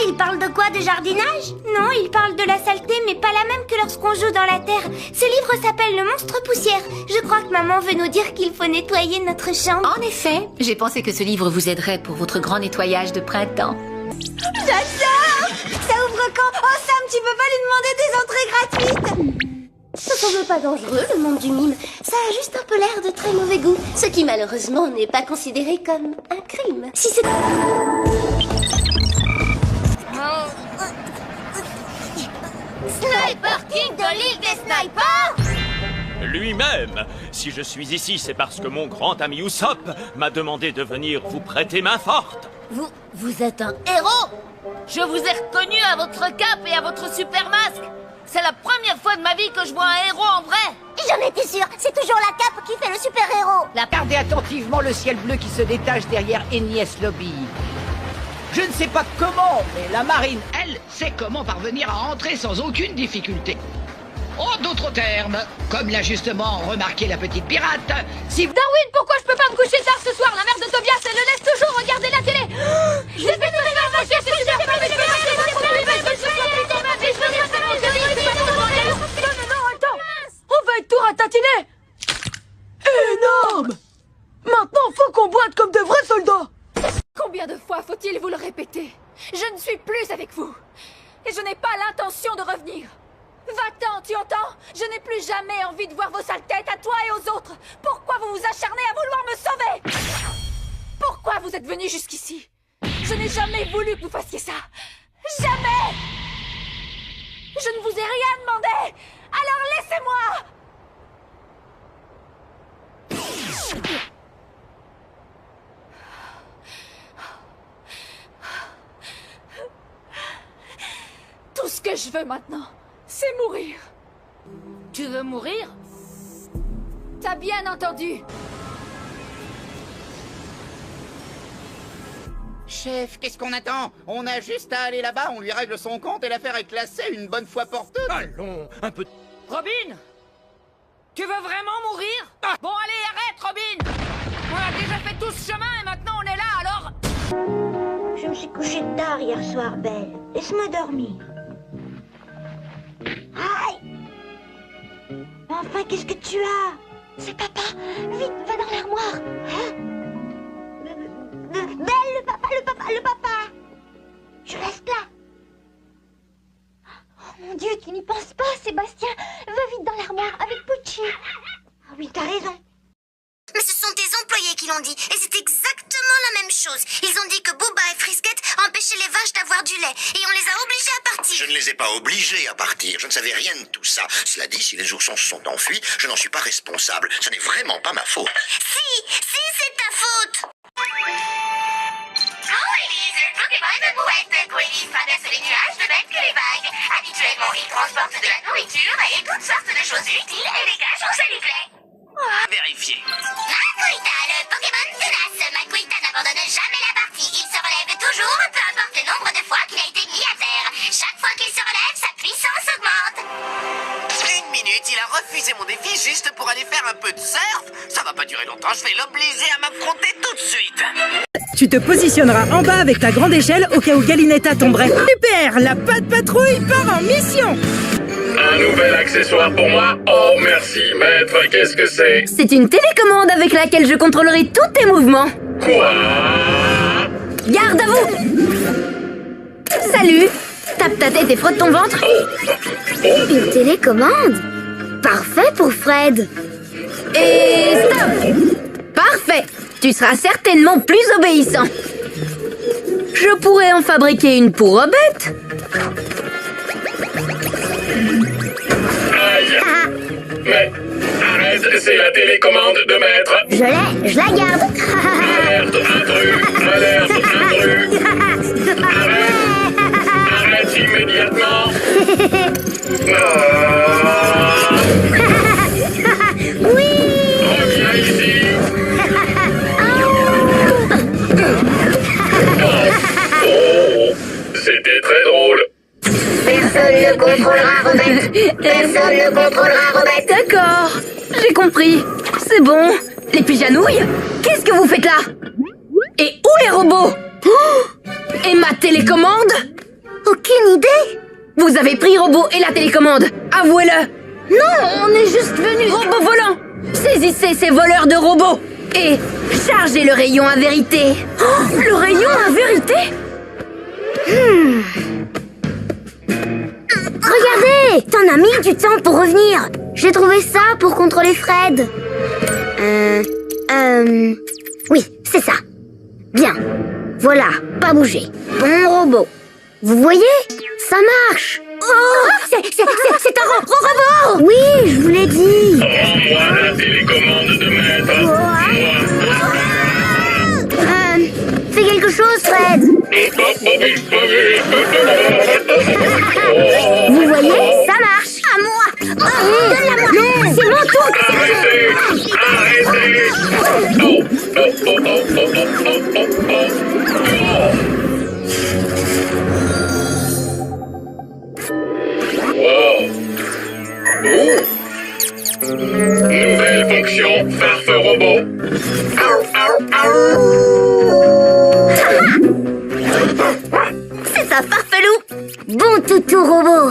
il parle de quoi? De jardinage? Non, il parle de la saleté, mais pas la même que lorsqu'on joue dans la terre. Ce livre s'appelle Le Monstre Poussière. Je crois que maman veut nous dire qu'il faut nettoyer notre chambre. En effet, j'ai pensé que ce livre vous aiderait pour votre grand nettoyage de printemps. J'adore! Ça ouvre quand? Oh Sam, tu peux pas lui demander des entrées gratuites? Ça semble pas dangereux, le monde du mime. Ça a juste un peu l'air de très mauvais goût. Ce qui malheureusement n'est pas considéré comme un crime. Si c'est... Sniper King de l'île des snipers! Lui-même. Si je suis ici, c'est parce que mon grand ami Usopp m'a demandé de venir vous prêter main forte. Vous êtes un héros! Je vous ai reconnu à votre cape et à votre super masque! C'est la première fois de ma vie que je vois un héros en vrai! J'en étais sûre, c'est toujours la cape qui fait le super-héros. Regardez attentivement le ciel bleu qui se détache derrière Enies Lobby. Je ne sais pas comment, mais la marine, elle, sait comment parvenir à entrer sans aucune difficulté. En d'autres termes, comme l'a justement remarqué la petite pirate, si... Darwin, pourquoi je peux pas me coucher tard ce soir? La mère de Tobias, elle le laisse toujours regarder la télé. Je vais te faire ma chier, c'est super pas. Non, attends. On va être tout ratatiner. Énorme. Maintenant, faut qu'on boite comme de vrais soldats. Combien de fois faut-il vous le répéter? Je ne suis plus avec vous. Et je n'ai pas l'intention de revenir. Va-t'en, tu entends? Je n'ai plus jamais envie de voir vos sales têtes à toi et aux autres. Pourquoi vous vous acharnez à vouloir me sauver? Pourquoi vous êtes venus jusqu'ici? Je n'ai jamais voulu que vous fassiez ça. Jamais! Je ne vous ai rien demandé. Alors laissez-moi! Tout ce que je veux maintenant, c'est mourir. Tu veux mourir? T'as bien entendu. Chef, qu'est-ce qu'on attend? On a juste à aller là-bas, on lui règle son compte et l'affaire est classée une bonne fois pour toutes. Allons, un peu... Robin! Tu veux vraiment mourir? Bon allez, arrête Robin! On a déjà fait tout ce chemin et maintenant on est là, alors... Je me suis couchée tard hier soir, Belle. Laisse-moi dormir. Aïe! Enfin, qu'est-ce que tu as? C'est papa. Vite, va dans l'armoire. Hein? Belle, le papa. Je reste là. Oh mon Dieu, tu n'y penses pas, Sébastien. Va vite dans l'armoire avec Pucci. Ah oui, t'as raison. Mais ce sont tes employés qui l'ont dit, et c'est exactement la même chose. Ils ont dit que Booba et Frisket empêchaient les vaches d'avoir du lait, et on les a obligés à partir. Je ne les ai pas obligés à partir, je ne savais rien de tout ça. Cela dit, si les oursons se sont enfuis, je n'en suis pas responsable. Ce n'est vraiment pas ma faute. Si, c'est ta faute. Oh, Elise, le Pokémon de Bouette. Elise traverse les nuages de même que les vagues. Habituellement, il transporte de la nourriture et toutes sortes de choses utiles et dégage où ça lui plaît. Vérifiez. Makuita, le Pokémon tenace. Makuita n'abandonne jamais la partie. Il se relève toujours, peu importe le nombre de fois qu'il a été mis à terre. Chaque fois qu'il se relève, sa puissance augmente. Une minute, il a refusé mon défi juste pour aller faire un peu de surf. Ça va pas durer longtemps, je vais l'obliger à m'affronter tout de suite. Tu te positionneras en bas avec ta grande échelle au cas où Galinetta tomberait. Super, la patte patrouille part en mission. Un nouvel accessoire pour moi? Oh, merci, maître. Qu'est-ce que c'est? C'est une télécommande avec laquelle je contrôlerai tous tes mouvements. Quoi? Garde à vous! Salut! Tape ta tête et frotte ton ventre. Une télécommande? Parfait pour Fred. Et stop! Parfait! Tu seras certainement plus obéissant. Je pourrais en fabriquer une pour Robette. Aïe! Mais arrête, c'est la télécommande de maître. Je la garde. Alerte, intrus! Alerte, intrus! Arrête immédiatement! Oui. Reviens ici! Oh, c'était très drôle. Personne ne contrôlera Robette. Personne ne contrôlera Robette. D'accord, j'ai compris. C'est bon. Les pigeanouilles? Qu'est-ce que vous faites là? Et où les robots? Oh, et ma télécommande? aucune idée. Vous avez pris Robot et la télécommande, avouez-le. Non, on est juste venu. Robot volant, saisissez ces voleurs de robots et chargez le rayon à vérité. Oh, le rayon à vérité? Regardez, t'en as mis du temps pour revenir. J'ai trouvé ça pour contrôler Fred. Oui, c'est ça. Bien. Voilà, pas bouger. Bon robot. Vous voyez? Ça marche. Oh, c'est un robot. Oui, je vous l'ai dit. Rends-moi la télécommande de maître. Fais quelque chose, Fred. Vous voyez? Ça marche. À moi. Donne-la-moi. C'est mon tour de sélection. Nouvelle fonction, farfe robot. C'est ça, farfelou. Bon toutou robot.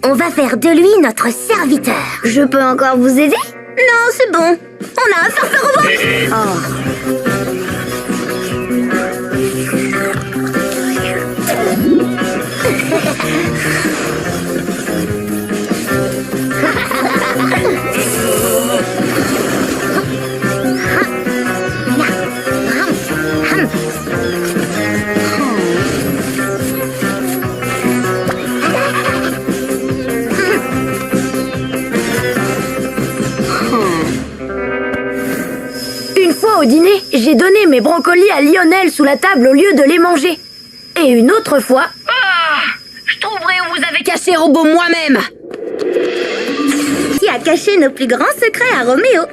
On va faire de lui notre serviteur. Je peux encore vous aider? Non, c'est bon. On a un farfe robot. Une fois au dîner, j'ai donné mes brocolis à Lionel sous la table au lieu de les manger. Et une autre fois... je trouverai où vous avez caché Robot moi-même. Qui a caché nos plus grands secrets à Roméo?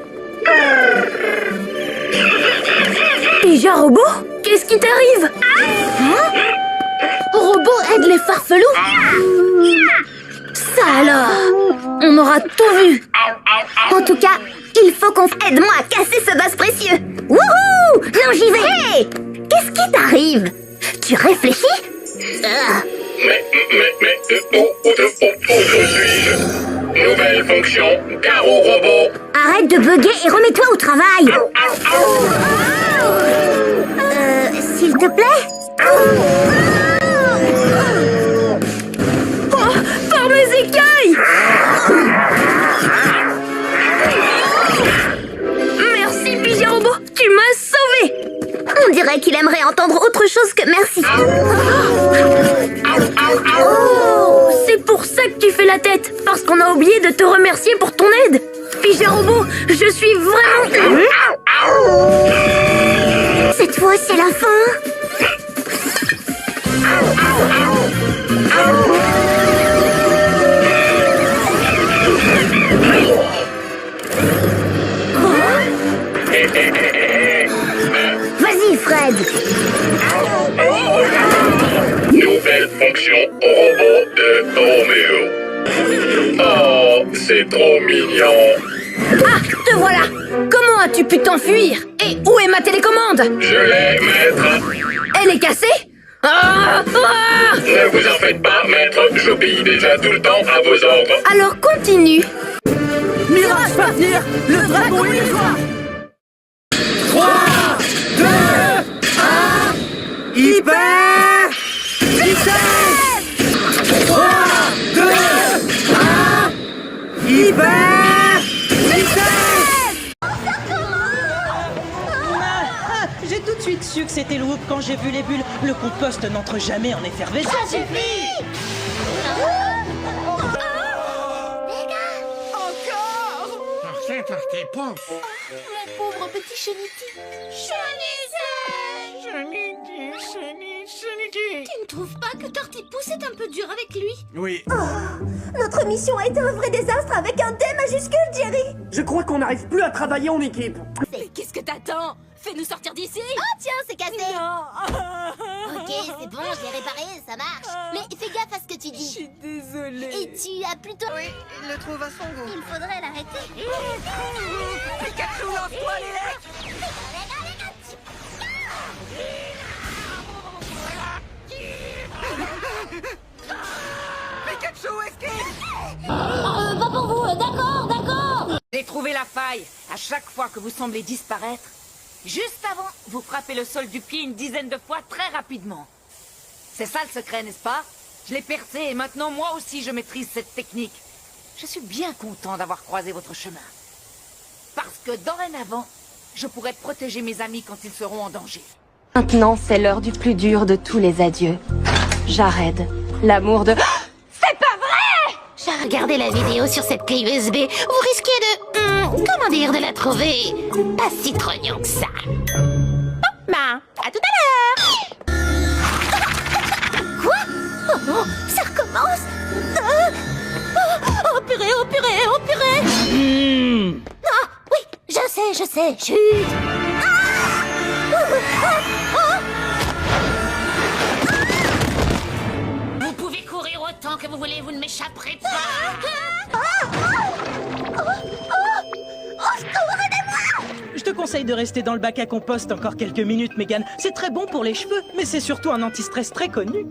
Déjà Robot? Qu'est-ce qui t'arrive? Robot aide les farfelous? Ça alors, on aura tout vu. En tout cas, il faut qu'on... Aide-moi à casser ce vase précieux. Wouhou! Non, j'y vais. Hey! Qu'est-ce qui t'arrive? Tu réfléchis? Où suis-je? Nouvelle fonction, carreau robot. Arrête de bugger et remets-toi au travail. S'il te plaît? Oh, par mes écailles! Merci, Pigé Robot, tu m'as sauvé! On dirait qu'il aimerait entendre autre chose que merci. Oh, c'est pour ça que tu fais la tête, parce qu'on a oublié de te remercier pour ton aide. Pigé Robot, je suis vraiment... Cette fois, c'est la fin. Vas-y, Fred. Nouvelle fonction, robot de Roméo. Oh, c'est trop mignon. Ah, te voilà! Comment as-tu pu t'enfuir? Et où est ma télécommande? Je l'ai, maître. Elle est cassée? Ah, ah! Ne vous en faites pas, maître. J'obéis déjà tout le temps à vos ordres. Alors continue. Mirage Fafnir, le dragon illusoire. 3, 2, 1, hyper vitesse. 3, 2, 1, hyper vitesse. J'ai tout de suite su que c'était Loup quand j'ai vu les bulles. Le compost n'entre jamais en effervescence. Ça suffit. Mon pauvre petit cheniti. Tu ne trouves pas que Tortipousse est un peu dur avec lui? Oui. Notre mission a été un vrai désastre avec un D majuscule, Jerry. Je crois qu'on n'arrive plus à travailler en équipe. Mais qu'est-ce que t'attends? Fais-nous sortir d'ici. Ah tiens, c'est cassé. Ok, c'est bon, je l'ai réparé, ça marche. Mais fais gaffe à ce que tu dis. Je suis désolée. Et tu as plutôt... Oui, il le trouve à son goût. Il faudrait l'arrêter. Pikachu, lance-toi les lettres. trouvé la faille. À chaque fois que vous semblez disparaître, juste avant, vous frappez le sol du pied une dizaine de fois très rapidement. C'est ça le secret, n'est-ce pas? Je l'ai percé et maintenant moi aussi je maîtrise cette technique. Je suis bien content d'avoir croisé votre chemin. Parce que dorénavant, je pourrai protéger mes amis quand ils seront en danger. Maintenant, c'est l'heure du plus dur de tous les adieux. Jared, l'amour de... C'est pas vrai! J'ai regardé la vidéo sur cette clé USB. Vous risquez de... comment dire, de la trouver pas si trognant que ça. Bon, ben, à tout à l'heure. Quoi? Oh non, ça recommence. Oh purée, oh purée, oh purée. Ah, oui, je sais, chut. Vous pouvez courir autant que vous voulez, vous ne m'échapperez pas. Je te conseille de rester dans le bac à compost encore quelques minutes, Megan. C'est très bon pour les cheveux, mais c'est surtout un anti-stress très connu.